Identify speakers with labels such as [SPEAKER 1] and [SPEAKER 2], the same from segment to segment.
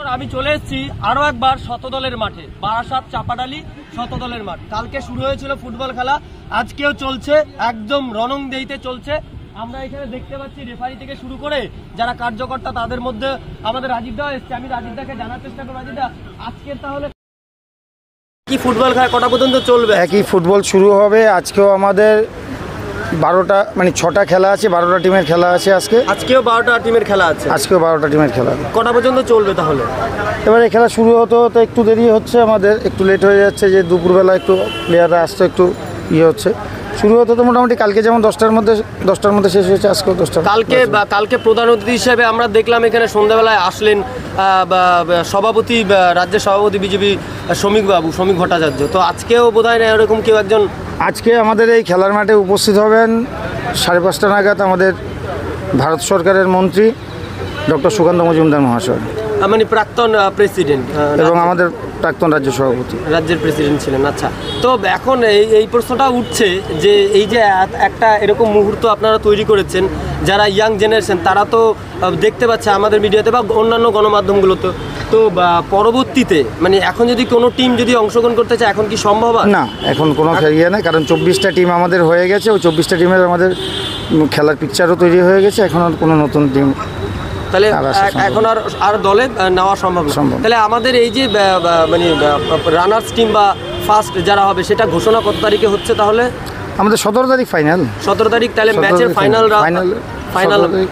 [SPEAKER 1] আমি চলে এসেছি আরো একবার শতদলের মাঠে, বারাসাত চাপাডালি শতদলের মাঠ। কালকে শুরু হয়েছিল ফুটবল খেলা, আজকেও চলছে, একদম রণংদেইতে চলছে। আমরা এখানে দেখতে পাচ্ছি রেফারি থেকে শুরু করে যারা কার্যকর্তা, তাদের মধ্যে আমাদের রাজীব দা এসছে। আমি রাজীব দাকে জানার চেষ্টা করব, রাজীব দা আজকের তাহলে কি ফুটবল খেলা কটা পর্যন্ত চলবে?
[SPEAKER 2] একই ফুটবল শুরু হবে। আজকেও আমাদের 12টা মানে 6টা খেলা আছে, 12টা টিমের খেলা আছে। আজকেও
[SPEAKER 1] 12টা টিমের খেলা আছে।
[SPEAKER 2] আজকেও 12টা টিমের খেলা।
[SPEAKER 1] কটা পর্যন্ত চলবে তাহলে?
[SPEAKER 2] এবারে খেলা শুরু হতে হতে একটু দেরি হচ্ছে, আমাদের একটু লেট হয়ে যাচ্ছে, যে দুপুরবেলা একটু প্লেয়াররা আসতে একটু ইয়ে হচ্ছে। শুরু হতে তো মোটামুটি কালকে যেমন 10টার মধ্যে শেষ হয়েছে, আজকেও 10টা।
[SPEAKER 1] কালকে প্রধান অতিথি হিসেবে আমরা দেখলাম এখানে সন্ধ্যাবেলায় আসলেন সভাপতি, রাজ্যের সভাপতি বিজেপি শ্রমিক ভট্টাচার্য। তো আজকেও বোধহয় এরকম কেউ একজন
[SPEAKER 2] আজকে আমাদের এই খেলার মাঠে উপস্থিত হবেন 5:30 নাগাদ আমাদের ভারত সরকারের মন্ত্রী ডক্টর সুকান্ত মজুমদার মহাশয়,
[SPEAKER 1] মানে প্রাক্তন প্রেসিডেন্ট
[SPEAKER 2] এবং আমাদের প্রাক্তন রাজ্য সভাপতি,
[SPEAKER 1] রাজ্যের প্রেসিডেন্ট ছিলেন। আচ্ছা, তো এখন এই প্রশ্নটা উঠছে যে এই যে একটা এরকম মুহূর্ত আপনারা তৈরি করেছেন, যারা ইয়াং জেনারেশন তারা তো দেখতে পাচ্ছে আমাদের মিডিয়াতে বা অন্যান্য গণমাধ্যমগুলোতে, তো পরবর্তীতে মানে এখন যদি কোনো টিম যদি অংশগ্রহণ করতে চায়, এখন কি সম্ভব? না,
[SPEAKER 2] এখন কোনো খেলিয়ে নেই, কারণ 24টা টিম আমাদের হয়ে গেছে। ওই 24টা টিমের আমাদের খেলার পিকচারও তৈরি হয়ে গেছে। এখন আর কোনো নতুন টিম
[SPEAKER 1] তাহলে এখন আর দলে নেওয়া সম্ভব। তাহলে আমাদের এই যে মানে রানার্স টিম বা ফার্স্ট যারা হবে, সেটা ঘোষণা কত তারিখে হচ্ছে? তাহলে
[SPEAKER 2] আমাদের 17 তারিখ ফাইনাল।
[SPEAKER 1] 17 তারিখ তাহলে ম্যাচের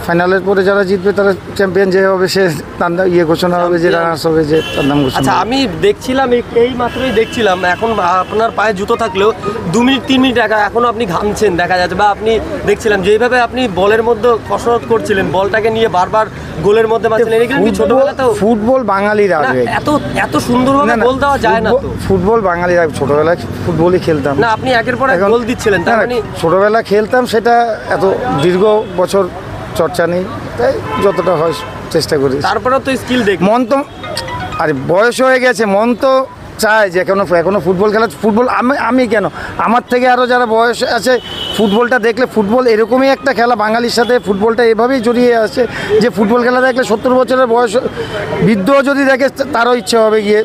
[SPEAKER 2] ফাইনালের পরে যারা জিতবে তারা চ্যাম্পিয়ন যে হবে, সে তার ইয়ে ঘোষণা হবে, যে রানার্স হবে যে তার নাম ঘোষণা।
[SPEAKER 1] আচ্ছা, আমি দেখছিলাম এই মাত্রই দেখছিলাম, এখন আপনার পায়ে জুতো থাকলেও 2 মিনিট 3 মিনিট এখনো আপনি ঘামছেন দেখা যাচ্ছে, বা আপনি দেখছিলাম যেভাবে আপনি বলের মধ্যে কসরত করছিলেন, বলটাকে নিয়ে বারবার গোলের মধ্যে মারছিলেন। এগুলো কি ছোটবেলাতেও
[SPEAKER 2] ফুটবল বাঙালির আগে
[SPEAKER 1] এত সুন্দরভাবে গোল দেওয়া যায় না? তো
[SPEAKER 2] ফুটবল বাঙালির আগে, ছোটবেলায় ফুটবলই খেলতাম
[SPEAKER 1] না, আপনি একের পর এক গোল দিচ্ছিলেন। তার মানে
[SPEAKER 2] ছোটবেলা খেলতাম, সেটা এত দীর্ঘ বছর চর্চা নেই, তাই যতটা হয় চেষ্টা করি।
[SPEAKER 1] তারপরেও তো স্কিল দেখ,
[SPEAKER 2] মন তো আরে বয়স হয়ে গেছে, মন তো চায় যে এখনো ফুটবল খেলা। ফুটবল আমি কেন, আমার থেকে আরও যারা বয়স আছে, ফুটবলটা দেখলে, ফুটবল এরকমই একটা খেলা, বাঙালির সাথে ফুটবলটা এভাবেই জড়িয়ে আছে যে ফুটবল খেলা দেখলে 70 বছরের বয়স বৃদ্ধ যদি দেখে তারও ইচ্ছে হবে গিয়ে,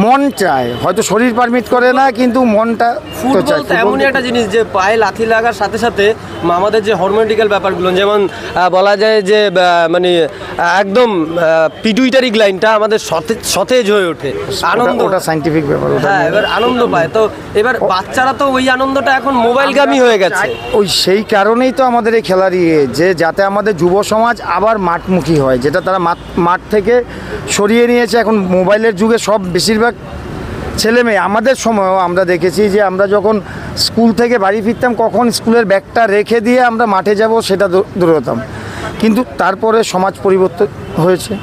[SPEAKER 2] মন চায়। হয়তো শরীর পারমিট করে না, কিন্তু মনটা
[SPEAKER 1] ফুটবল এমনই একটা জিনিস যে পায়ে লাথি লাগার সাথে সাথে আমাদের যে হরমোনিক্যাল ব্যাপারগুলো, যেমন বলা যায় যে মানে একদম পিটুইটারি গ্ল্যান্ডটা আমাদের সতেজ হয়ে ওঠে, আনন্দ,
[SPEAKER 2] ওটা সায়েন্টিফিক ব্যাপার।
[SPEAKER 1] হ্যাঁ, এবার আনন্দ পায়। তো এবার বাচ্চারা তো ওই আনন্দটা এখন মোবাইলগামী হয়ে গেছে।
[SPEAKER 2] সেই কারণেই তো আমাদের এই খেলার যে যাতে আমাদের যুব সমাজ আবার মাঠমুখী হয়, যেটা তারা মাঠ থেকে সরিয়ে নিয়েছে। এখন মোবাইলের যুগে সব বেশিরভাগ ছেলে মেয়ে, আমাদের সময়ও আমরা দেখেছি যে আমরা যখন স্কুল থেকে বাড়ি ফিরতাম, কখন স্কুলের ব্যাগটা রেখে দিয়ে আমরা মাঠে যাব সেটা দৌড়তাম। কিন্তু তারপরে সমাজ পরিবর্তন হয়েছে,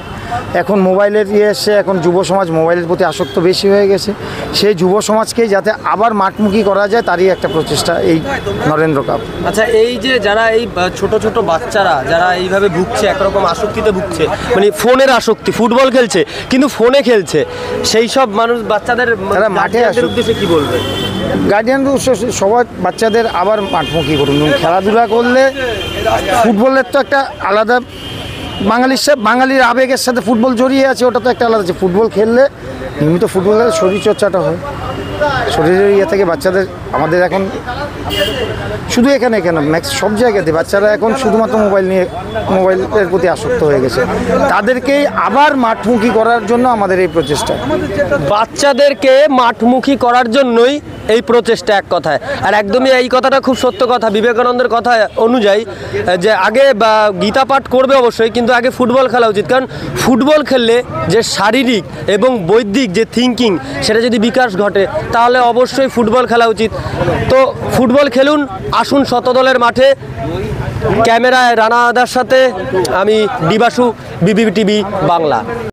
[SPEAKER 2] এখন মোবাইলের এসে এখন যুব সমাজ মোবাইলের প্রতি আসক্ত বেশি হয়ে গেছে। সেই যুব সমাজকেই যাতে আবার মাঠমুখী করা যায়, তারই একটা প্রচেষ্টা এই নরেন্দ্র কাপ।
[SPEAKER 1] আচ্ছা, এই যে যারা এই ছোট ছোট বাচ্চারা যারা এইভাবে ভুগছে, একরকম আসক্তিতে ভুগছে, মানে ফোনের আসক্তি, ফুটবল খেলছে কিন্তু ফোনে খেলছে, সেই সব মানুষ বাচ্চাদের
[SPEAKER 2] তারা মাঠে আসার
[SPEAKER 1] উদ্দেশ্যে কি বলবে?
[SPEAKER 2] গার্ডিয়ান সবার বাচ্চাদের আবার মাঠমুখী করুন। খেলাধুলা করলে ফুটবলের তো একটা আলাদা, বাঙালির আবেগের সাথে ফুটবল জড়িয়ে আছে, ওটা তো একটা আলাদা আছে। ফুটবল খেললে নিয়মিত ফুটবল খেলে শরীরচর্চাটা হয়, শরীরের ইয়ে থেকে বাচ্চাদের, আমাদের এখন শুধু এখানে কেন সব জায়গাতে বাচ্চারা এখন শুধুমাত্র মোবাইলের প্রতি আসক্ত হয়ে গেছে। তাদেরকেই আবার মাঠমুখী করার জন্য আমাদের এই প্রচেষ্টা।
[SPEAKER 1] বাচ্চাদেরকে মাঠমুখী করার জন্যই এই প্রচেষ্টা, এক কথায়। আর একদমই এই কথাটা খুব সত্য কথা, বিবেকানন্দের কথা অনুযায়ী, যে আগে গীতা পাঠ করবে অবশ্যই, কিন্তু আগে ফুটবল খেলা উচিত। কারণ ফুটবল খেললে যে শারীরিক এবং বৈদিক যে থিঙ্কিং, সেটা যদি বিকাশ ঘটে, তাহলে অবশ্যই ফুটবল খেলা উচিত। তো ফুটবল খেলুন, আসুন শতদলের মাঠে। ক্যামেরায় রানা আদার সাথে আমি ডিবাসু, বিবিটিভি বাংলা।